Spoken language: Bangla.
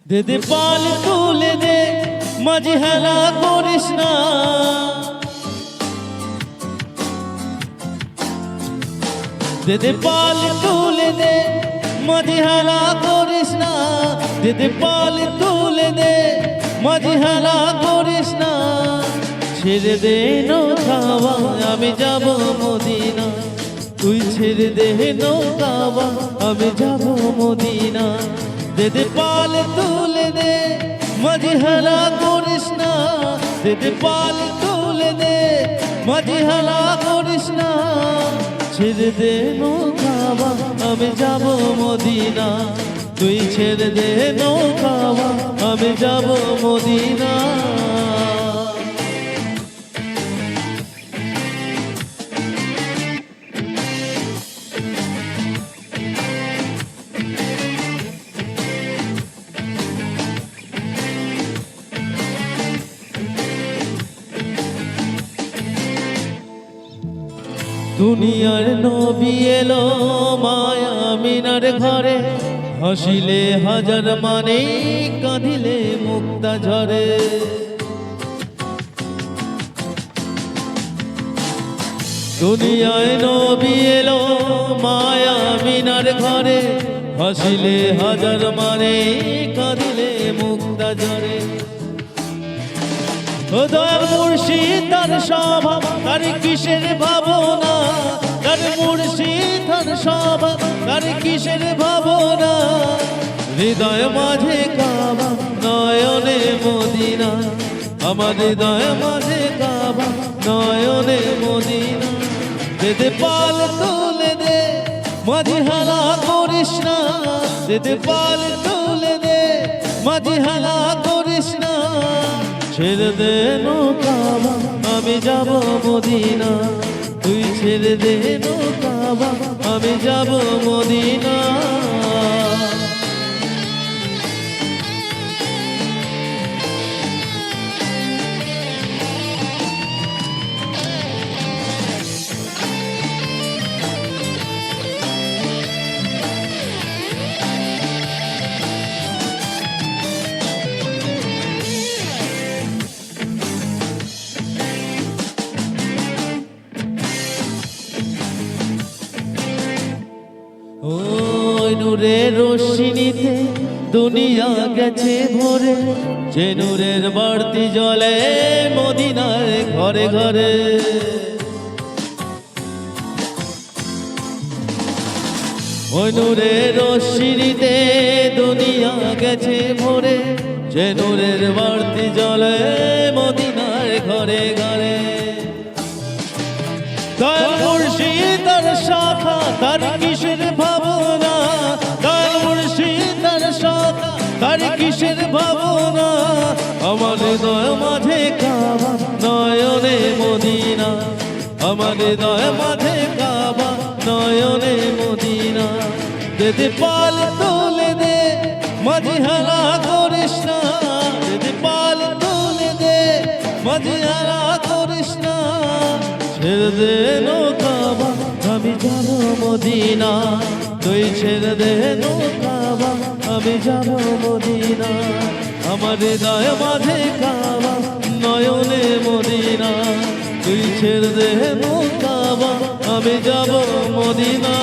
দে দে পাল তুলে দে, মাঝি হেলা করিস না। দে দে পাল তুলে দে, মাঝি হেলা করিস না। দে দে পাল তুলে দে, মাঝি হেলা করিস না। ছেড়ে দে নৌকাওয়া, আমি যাব মদিনা। তুই ছেড়ে দে নৌকাওয়া, আমি যাব মদিনা। দে দে পাল তুলে দে, মাঝি হেলা করিস না। দে দে পাল তুলে দে, মাঝি হেলা করিস না। ছেড়ে দে নৌকাওয়া, আমি যাব মদিনা। তুই ছেড়ে দে নৌকাওয়া, আমি যাব মদিনা। দুনিয়ার নবী এলো মায়া আমিনার ঘরে, হাসিলে হাজার মানে, কাঁদিলে মুক্তা ঝরে। দুনিয়ায় নবী এলো মায়া আমিনার ঘরে, হাসিলে হাজার মানে, কাঁদিলে মুক্তা ঝরে। ও দয়াল মুর্শিদ তার স্বভাব, তার কিসের ভাবনা। তার মুর্শিদ তার স্বভাব, তার কিসের ভাবনা। হৃদয় মাঝে কাবা, নয়নে মদিনা। আমার হৃদয় মাঝে কাবা, নয়নে মদিনা। দে দে পাল তুলে দে, মাঝি হেলা করিস না। দে দে পাল তুলে দে, মাঝি হেলা করিস না। ছেড়ে দে নৌকাওয়া, আমি যাব মদিনা। তুই ছেড়ে দে নৌকাওয়া, আমি যাব মদিনা। ওই নূরের রশ্মিতে দুনিয়া গেছে ভরে, যে নূরের বাড়তি জলে মদিনার ঘরে ঘরে। ওই নূরের রশ্মিতে দুনিয়া গেছে ভরে, যে নূরের বাড়তি জলে মদিনার ঘরে ঘরে। দয়াল মুর্শিদ তার শাখা, তার কিসের ভাবনা। দয়াল মুর্শিদ তার শাখা, তার কিসের ভাবনা। আমার হৃদয় মাঝে কাবা, নয়নে মদিনা। আমার হৃদয় মাঝে কাবা, নয়নে মদিনা। দে দে পাল তুলে দে, মাঝি হেলা করিস না। দে দে পাল তুলে দে, মাঝি হেলা করিস না। ছেড়ে দে নৌকাওয়া, আমি যাব মদিনা। তুই ছেড়ে দে নৌকাওয়া, আমি যাব মদিনা। আমার হৃদয় মাঝে কাবা, নয়নে মদিনা। তুই ছেড়ে দে নৌকাওয়া, আমি যাব মদিনা।